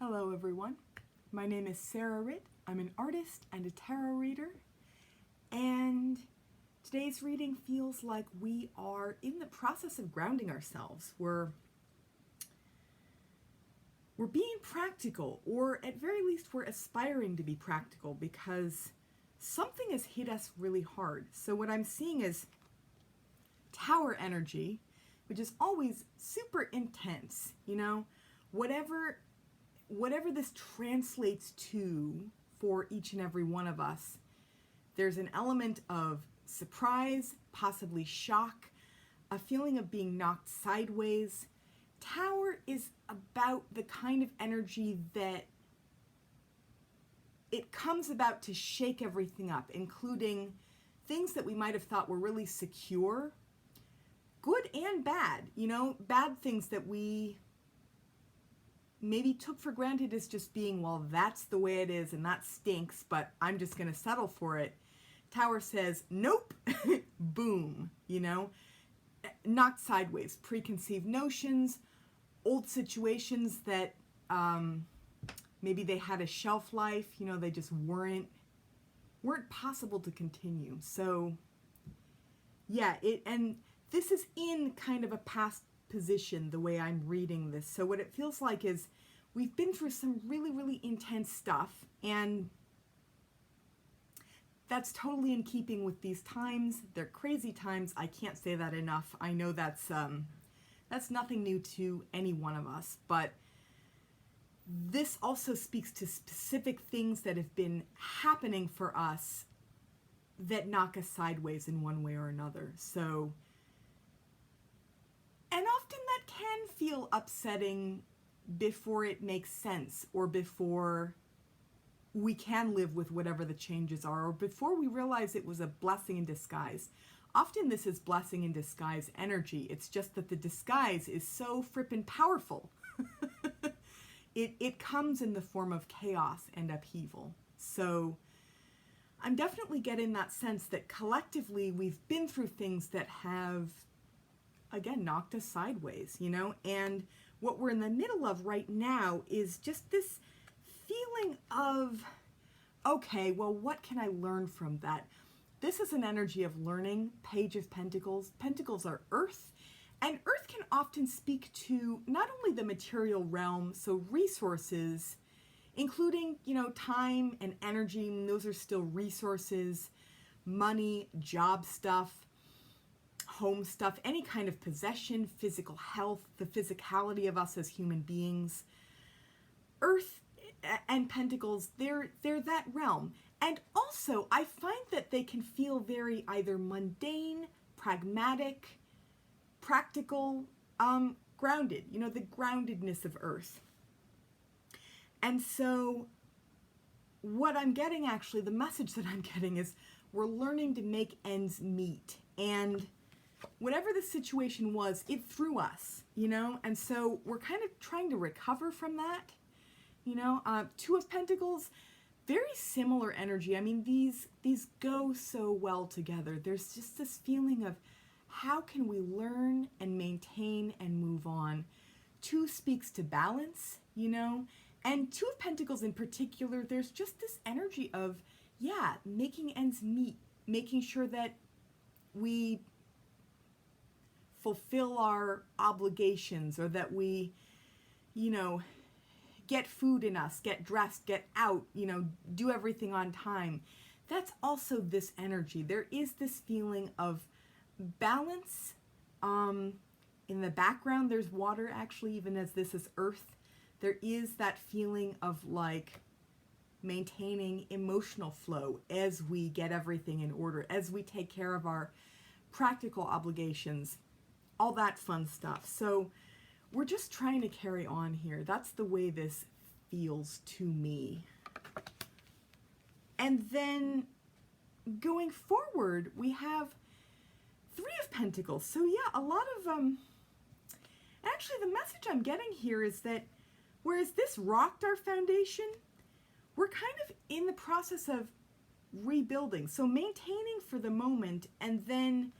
Hello everyone, my name is Sarah Ritt. I'm an artist and a tarot reader, and today's reading feels like we are in the process of grounding ourselves. We're being practical, or at very least we're aspiring to be practical, because something has hit us really hard. So what I'm seeing is tower energy, which is always super intense, you know, whatever this translates to for each and every one of us. There's an element of surprise, possibly shock, a feeling of being knocked sideways. Tower is about the kind of energy that it comes about to shake everything up, including things that we might have thought were really secure, good and bad, you know, bad things that we maybe took for granted as just being, well, that's the way it is and that stinks, but I'm just going to settle for it. Tower says, nope, boom, you know, knocked sideways, preconceived notions, old situations that maybe they had a shelf life, you know, they just weren't possible to continue. So yeah, and this is in kind of a past position the way I'm reading this. So what it feels like is we've been through some really, really intense stuff, and that's totally in keeping with these times. They're crazy times. I can't say that enough. I know that's nothing new to any one of us, but this also speaks to specific things that have been happening for us that knock us sideways in one way or another. So, and often that can feel upsetting before it makes sense, or before we can live with whatever the changes are, or before we realize it was a blessing in disguise. Often this is blessing in disguise energy. It's just that the disguise is so frippin' powerful. It comes in the form of chaos and upheaval. So I'm definitely getting that sense that collectively we've been through things that have, again, knocked us sideways, you know, and what we're in the middle of right now is just this feeling of, okay, well, what can I learn from that? This is an energy of learning, Page of Pentacles. Pentacles are earth, and earth can often speak to not only the material realm, so resources, including, you know, time and energy, and those are still resources, money, job stuff, home stuff, any kind of possession, physical health, the physicality of us as human beings. Earth and Pentacles, they're that realm. And also, I find that they can feel very either mundane, pragmatic, practical, grounded, you know, the groundedness of Earth. And so what I'm getting, actually, the message that I'm getting is we're learning to make ends meet. And whatever the situation was, it threw us, you know, and so we're kind of trying to recover from that, you know. Two of Pentacles, very similar energy. I mean, these go so well together. There's just this feeling of how can we learn and maintain and move on. Two speaks to balance, you know, and Two of Pentacles in particular, there's just this energy of, yeah, making ends meet, making sure that we fulfill our obligations, or that we, you know, get food in us, get dressed, get out, you know, do everything on time. That's also this energy. There is this feeling of balance. In the background, there's water, actually, even as this is earth. There is that feeling of like maintaining emotional flow as we get everything in order, as we take care of our practical obligations, all that fun stuff. So we're just trying to carry on here. That's the way this feels to me. And then going forward, we have Three of Pentacles. So yeah, a lot of, actually the message I'm getting here is that whereas this rocked our foundation, we're kind of in the process of rebuilding. So maintaining for the moment, and then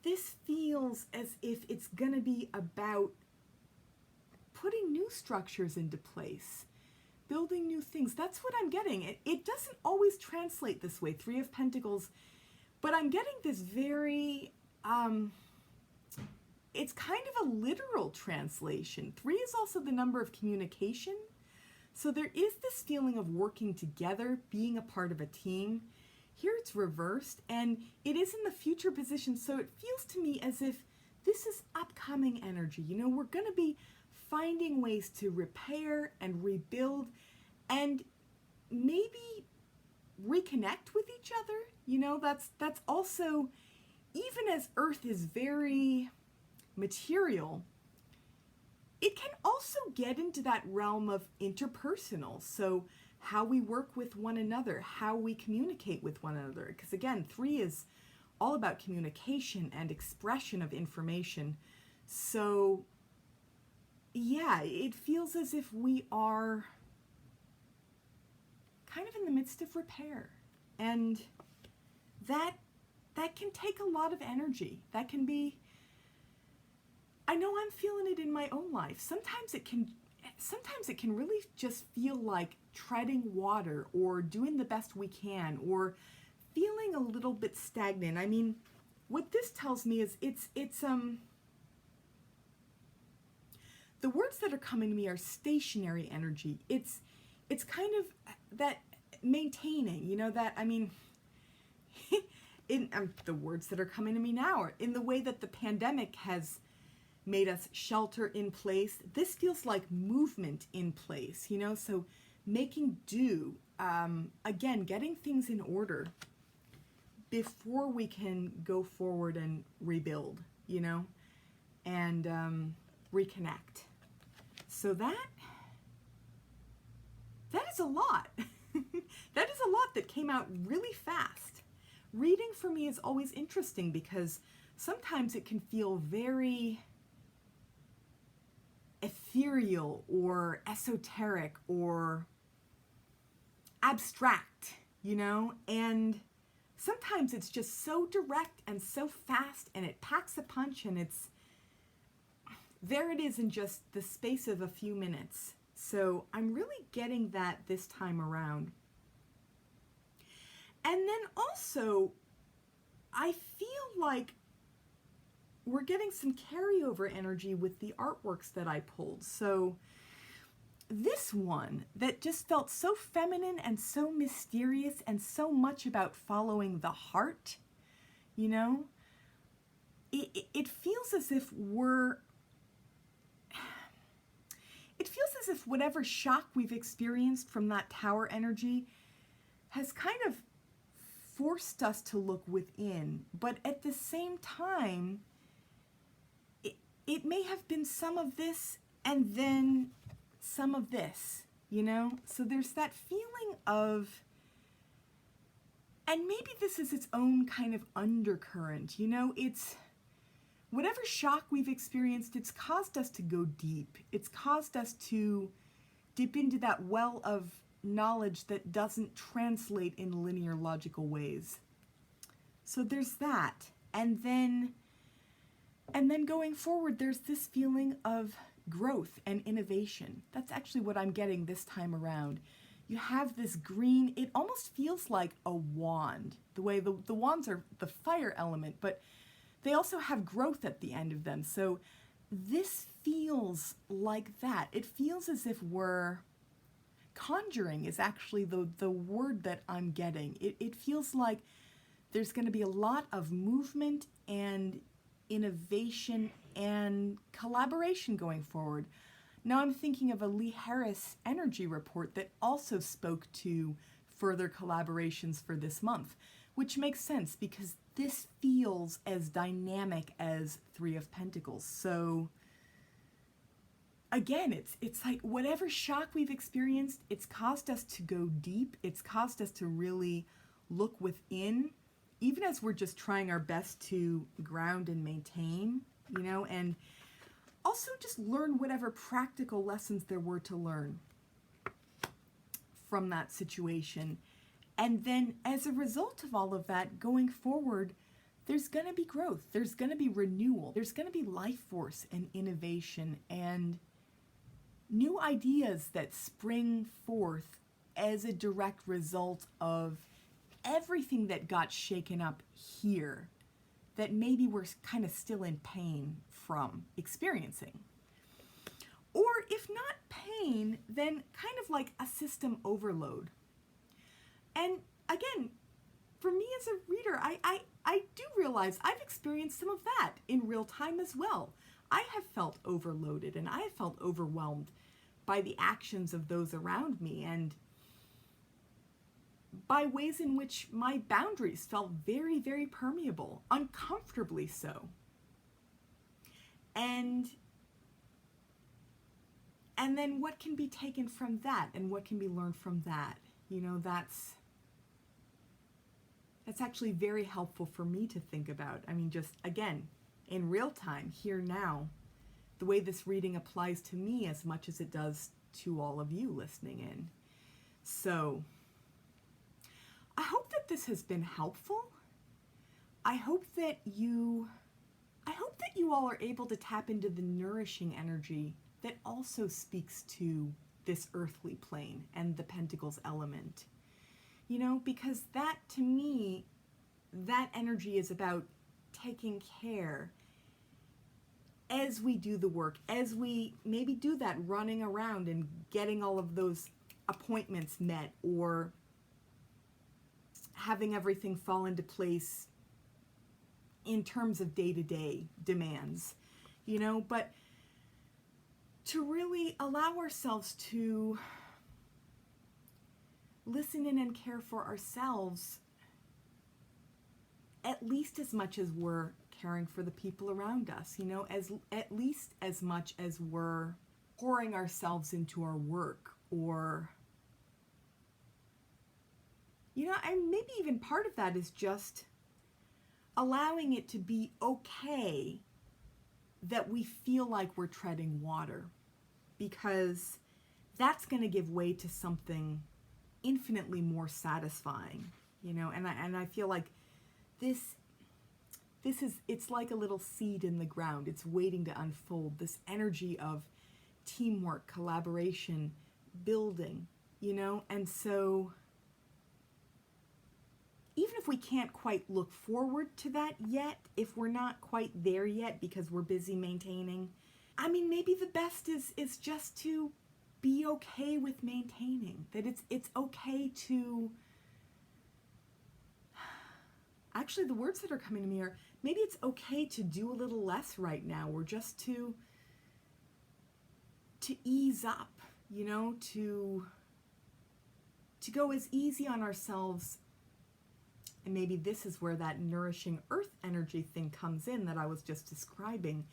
this feels as if it's going to be about putting new structures into place. building new things. That's what I'm getting. It doesn't always translate this way, Three of Pentacles, but I'm getting this very, it's kind of a literal translation. 3 is also the number of communication. So there is this feeling of working together, being a part of a team. Here it's reversed, and it is in the future position, so it feels to me as if this is upcoming energy. You know, we're going to be finding ways to repair and rebuild and maybe reconnect with each other. You know, that's also, even as Earth is very material, it can also get into that realm of interpersonal. So how we work with one another, how we communicate with one another. Because again, 3 is all about communication and expression of information. So yeah, it feels as if we are kind of in the midst of repair. And that can take a lot of energy. That can be, I know I'm feeling it in my own life. Sometimes it can really just feel like treading water or doing the best we can or feeling a little bit stagnant. I mean, what this tells me is it's the words that are coming to me are stationary energy. It's kind of that maintaining, you know, that, I mean, the words that are coming to me now are in the way that the pandemic has made us shelter in place. This feels like movement in place, you know, so making do, again, getting things in order before we can go forward and rebuild, you know, and reconnect. So that is a lot. That is a lot that came out really fast. Reading for me is always interesting because sometimes it can feel very ethereal or esoteric or abstract, you know, and sometimes it's just so direct and so fast and it packs a punch and there it is in just the space of a few minutes. So I'm really getting that this time around. And then also, I feel like we're getting some carryover energy with the artworks that I pulled. So this one that just felt so feminine and so mysterious and so much about following the heart, you know, it feels as if whatever shock we've experienced from that Tower energy has kind of forced us to look within, but at the same time, it may have been some of this and then some of this, you know? So there's that feeling of, and maybe this is its own kind of undercurrent, you know? It's whatever shock we've experienced, it's caused us to go deep. It's caused us to dip into that well of knowledge that doesn't translate in linear logical ways. So there's that. And then going forward, there's this feeling of growth and innovation. That's actually what I'm getting this time around. You have this green, it almost feels like a wand, the way the wands are the fire element, but they also have growth at the end of them. So this feels like that. It feels as if conjuring is actually the word that I'm getting. It feels like there's going to be a lot of movement and innovation and collaboration going forward. Now I'm thinking of a Lee Harris energy report that also spoke to further collaborations for this month, which makes sense because this feels as dynamic as Three of Pentacles. So again, it's like whatever shock we've experienced, it's caused us to go deep. It's caused us to really look within, even as we're just trying our best to ground and maintain, you know, and also just learn whatever practical lessons there were to learn from that situation. And then as a result of all of that, going forward, there's going to be growth. There's going to be renewal. There's going to be life force and innovation. And new ideas that spring forth as a direct result of everything that got shaken up here that maybe we're kind of still in pain from experiencing. Or if not pain, then kind of like a system overload. And again, for me as a reader, I do realize I've experienced some of that in real time as well. I have felt overloaded and I have felt overwhelmed by the actions of those around me and by ways in which my boundaries felt very, very permeable, uncomfortably so. And then what can be taken from that and what can be learned from that? You know, that's actually very helpful for me to think about. I mean, just again, in real time, here now, the way this reading applies to me as much as it does to all of you listening in. So, I hope that this has been helpful. I hope that you all are able to tap into the nourishing energy that also speaks to this earthly plane and the Pentacles element. You know, because that, to me, that energy is about taking care as we do the work, as we maybe do that running around and getting all of those appointments met, or having everything fall into place in terms of day-to-day demands, you know, but to really allow ourselves to listen in and care for ourselves at least as much as we're caring for the people around us, you know, at least as much as we're pouring ourselves into our work, or, you know, and maybe even part of that is just allowing it to be okay that we feel like we're treading water, because that's going to give way to something infinitely more satisfying, you know. And I feel like this is, it's like a little seed in the ground. It's waiting to unfold, this energy of teamwork, collaboration, building, you know. And so even if we can't quite look forward to that yet, if we're not quite there yet because we're busy maintaining, I mean, maybe the best is just to be okay with maintaining, that it's okay to, actually the words that are coming to me are, maybe it's okay to do a little less right now, or just to ease up, you know, to go as easy on ourselves. And maybe this is where that nourishing earth energy thing comes in that I was just describing.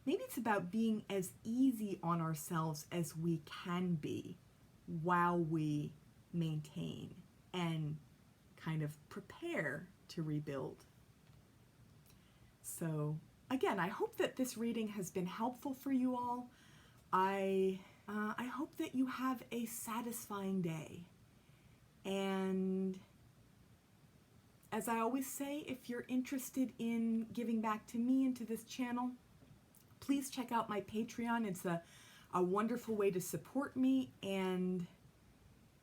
Maybe it's about being as easy on ourselves as we can be while we maintain and kind of prepare to rebuild. So again, I hope that this reading has been helpful for you all. I hope that you have a satisfying day. And as I always say, if you're interested in giving back to me and to this channel, please check out my Patreon. It's a wonderful way to support me, and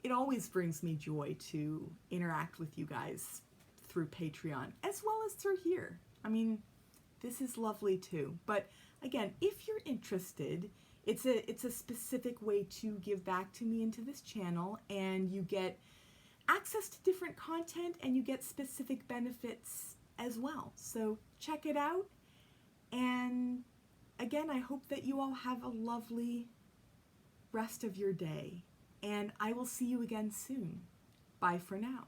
it always brings me joy to interact with you guys through Patreon, as well as through here. I mean, this is lovely too. But again, if you're interested, it's a specific way to give back to me and to this channel, and you get access to different content and you get specific benefits as well. So check it out. And again, I hope that you all have a lovely rest of your day, and I will see you again soon. Bye for now.